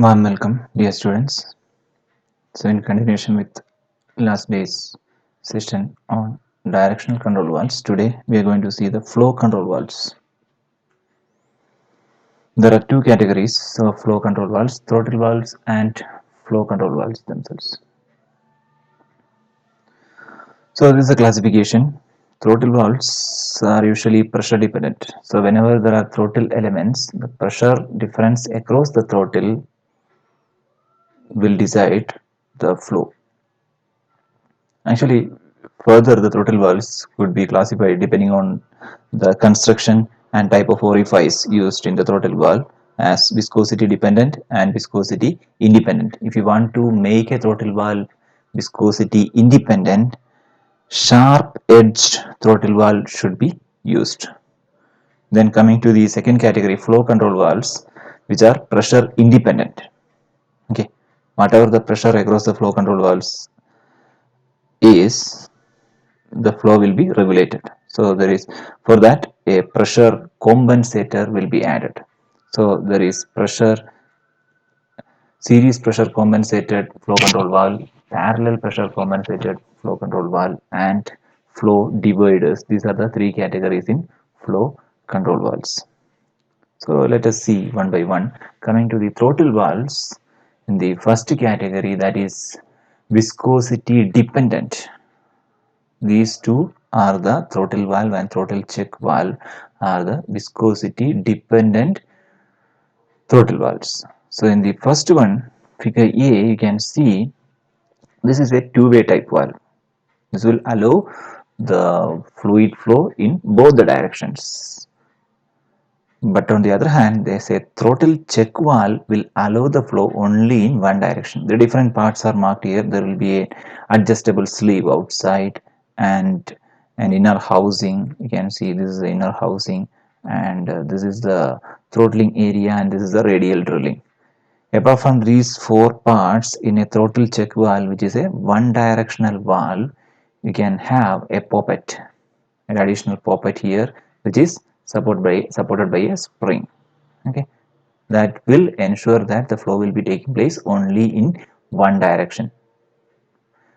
Warm welcome, dear students. So, in continuation with last day's session on directional control valves, today we are going to see the flow control valves. There are two categories of flow control valves: throttle valves and flow control valves themselves. So, this is a classification. Throttle valves are usually pressure dependent. So, whenever there are throttle elements, the pressure difference across the throttle will decide the flow. Actually, further the throttle valves could be classified depending on the construction and type of orifice used in the throttle valve as viscosity dependent and viscosity independent. If you want to make a throttle valve viscosity independent, sharp edged throttle valve should be used. Then coming to the second category, flow control valves, which are pressure independent. Okay, whatever the pressure across the flow control valves is, the flow will be regulated. So there is, for that, a pressure compensator will be added. So there is series pressure compensated flow control valve, parallel pressure compensated flow control valve, and flow dividers. These are the three categories in flow control valves. So let us see one by one. Coming to the throttle valves, in the first category, that is viscosity dependent. These two are the throttle valve and throttle check valve are the viscosity dependent throttle valves. So in the first one, figure A, you can see this is a two-way type valve. This will allow the fluid flow in both the directions. But on the other hand, they say throttle check valve will allow the flow only in one direction. The different parts are marked here. There will be an adjustable sleeve outside and an inner housing. You can see this is the inner housing, and this is the throttling area, and this is the radial drilling. Apart from these four parts in a throttle check valve, which is a one directional valve, you can have a poppet, an additional poppet here, which is supported by a spring. Okay, that will ensure that the flow will be taking place only in one direction.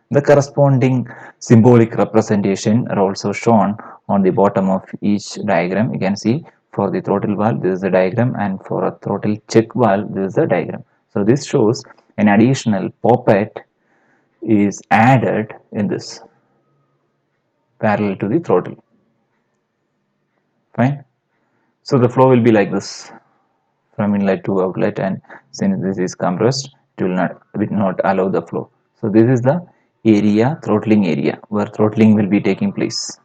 The corresponding symbolic representation are also shown on the bottom of each diagram. You can see for the throttle valve this is the diagram, and for a throttle check valve this is the diagram. So this shows an additional poppet is added in this parallel to the throttle. Fine. So the flow will be like this from inlet to outlet, and since this is compressed, it will not allow the flow. So this is the area, throttling area, where throttling will be taking place.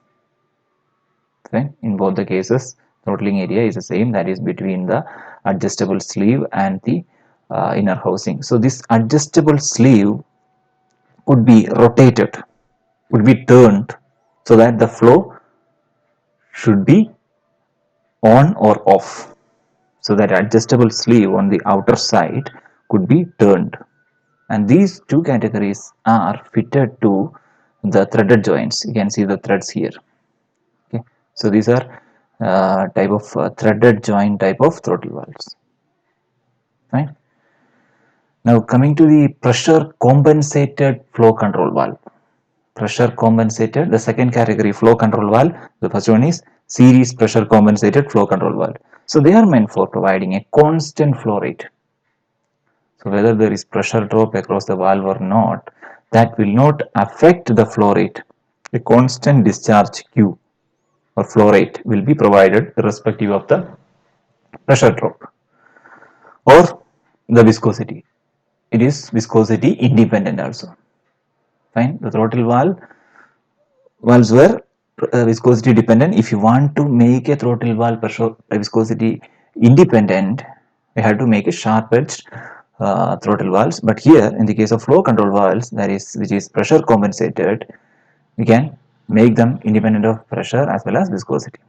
Okay. In both the cases, throttling area is the same, that is between the adjustable sleeve and the inner housing. So this adjustable sleeve could be rotated, could be turned, so that the flow should be on or off. So that adjustable sleeve on the outer side could be turned, and these two categories are fitted to the threaded joints. You can see the threads here. Okay, so these are type of threaded joint type of throttle valves. Right. Now coming to the pressure compensated flow control valve. Pressure compensated, the second category, flow control valve. The first one is series pressure compensated flow control valve. So they are meant for providing a constant flow rate. So whether there is pressure drop across the valve or not, that will not affect the flow rate. A constant discharge Q or flow rate will be provided irrespective of the pressure drop or the viscosity. It is viscosity independent also. Fine. The throttle valves were viscosity dependent. If you want to make a throttle valve pressure viscosity independent, you have to make a sharp edged throttle valves. But here in the case of flow control valves, that is which is pressure compensated, we can make them independent of pressure as well as viscosity.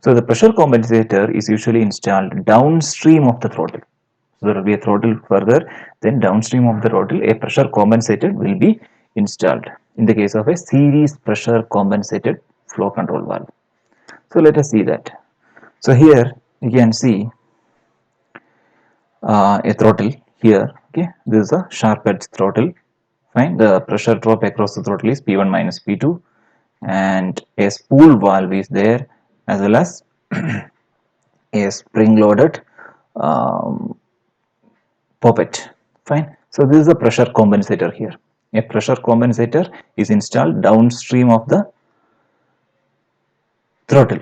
So the pressure compensator is usually installed downstream of the throttle. So there will be a throttle further, then downstream of the throttle a pressure compensator will be installed in the case of a series pressure compensated flow control valve. So let us see that. So here you can see a throttle. here. Okay, this is a sharp edge throttle. Fine, the pressure drop across the throttle is P1 minus P2, and a spool valve is there, as well as a spring loaded poppet. Fine, so this is a pressure compensator here. A pressure compensator is installed downstream of the throttle.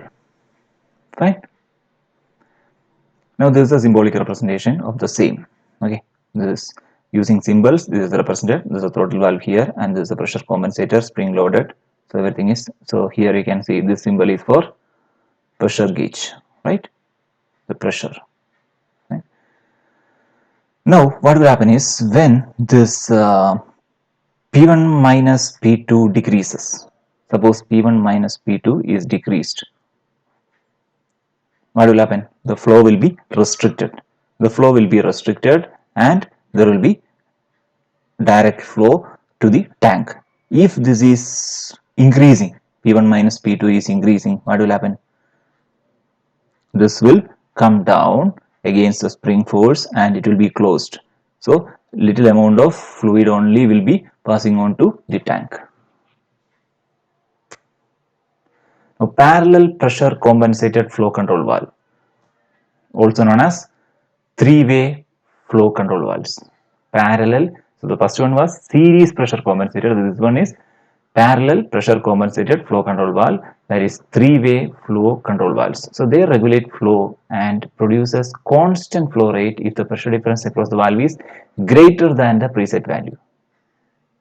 Fine, now this is a symbolic representation of the same. Okay, this is using symbols. This is represented. This is a throttle valve here, and this is a pressure compensator, spring loaded. So everything is, so here you can see this symbol is for pressure gauge, right? The pressure. Right? Now what will happen is when this P1 minus P2 decreases. Suppose P1 minus P2 is decreased. What will happen? The flow will be restricted. The flow will be restricted, and there will be direct flow to the tank. If this is increasing, P1 minus P2 is increasing, what will happen? This will come down against the spring force and it will be closed. So little amount of fluid only will be passing on to the tank. Now, parallel pressure compensated flow control valve, also known as three-way flow control valves. Parallel, so the first one was series pressure compensator. This one is parallel pressure compensated flow control valve, that is three-way flow control valves. So they regulate flow and produces constant flow rate if the pressure difference across the valve is greater than the preset value.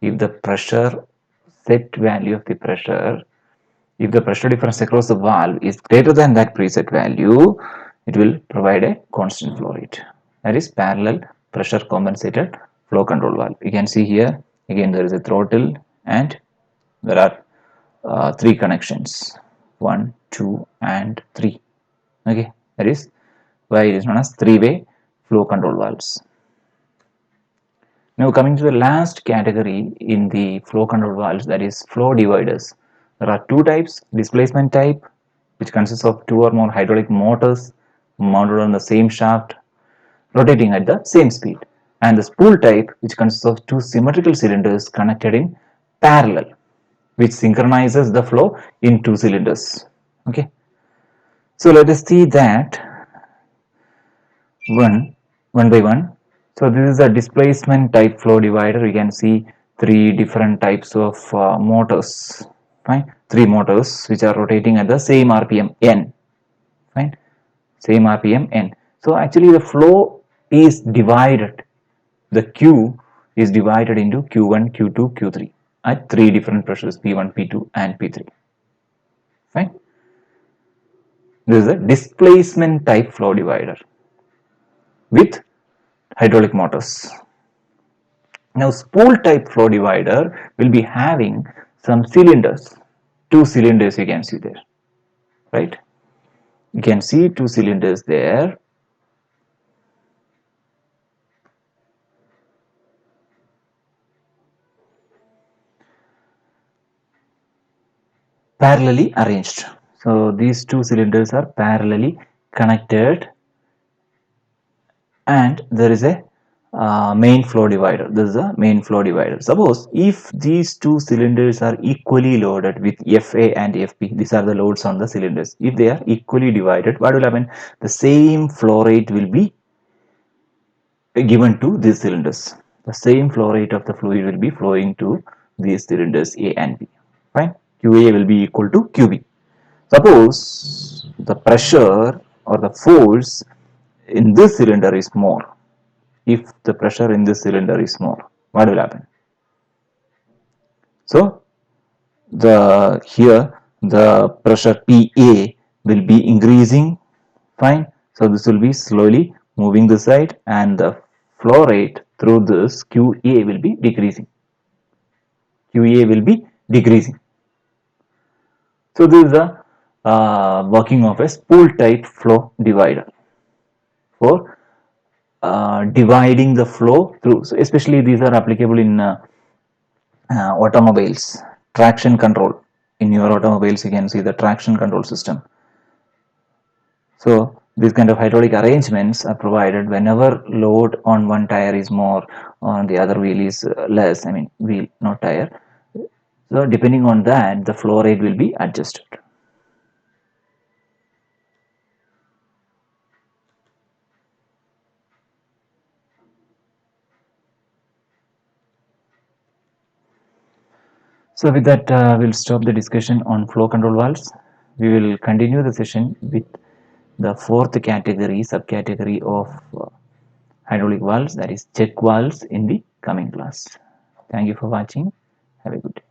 If the pressure set value of the pressure, if the pressure difference across the valve is greater than that preset value, it will provide a constant flow rate. That is parallel pressure compensated flow control valve. You can see here again there is a throttle and there are three connections, 1, 2 and 3. Okay, that is why it is known as three-way flow control valves. Now coming to the last category in the flow control valves, that is flow dividers. There are two types: displacement type, which consists of two or more hydraulic motors mounted on the same shaft rotating at the same speed, and the spool type, which consists of two symmetrical cylinders connected in parallel, which synchronizes the flow in two cylinders. Okay, so let us see that one by one. So this is a displacement type flow divider. You can see three different types of motors. Fine, three motors which are rotating at the same RPM n. Fine, same RPM n. So actually the flow is divided. The Q is divided into Q1, Q2, Q3 at three different pressures, P1, P2 and P3. Fine. This is a displacement type flow divider with hydraulic motors. Now spool type flow divider will be having some cylinders, two cylinders you can see there, right? You can see two cylinders there. Parallelly arranged. So these two cylinders are parallelly connected and there is a main flow divider. This is a main flow divider. Suppose if these two cylinders are equally loaded with FA and FP, these are the loads on the cylinders. If they are equally divided, what will happen? The same flow rate will be given to these cylinders. The same flow rate of the fluid will be flowing to these cylinders A and B. Fine. QA will be equal to QB. Suppose the pressure or the force in this cylinder is more. If the pressure in this cylinder is more, what will happen? So here the pressure PA will be increasing. Fine. So this will be slowly moving this side and the flow rate through this QA will be decreasing. QA will be decreasing. So this is the working of a spool type flow divider for dividing the flow through. So especially these are applicable in automobiles, traction control. In your automobiles you can see the traction control system. So These kind of hydraulic arrangements are provided whenever load on one tire is more, on the other wheel is less. I mean wheel, not tire. So depending on that, the flow rate will be adjusted. So with that, we'll stop the discussion on flow control valves. We will continue the session with the fourth category, subcategory of hydraulic valves, that is check valves, in the coming class. Thank you for watching. Have a good day.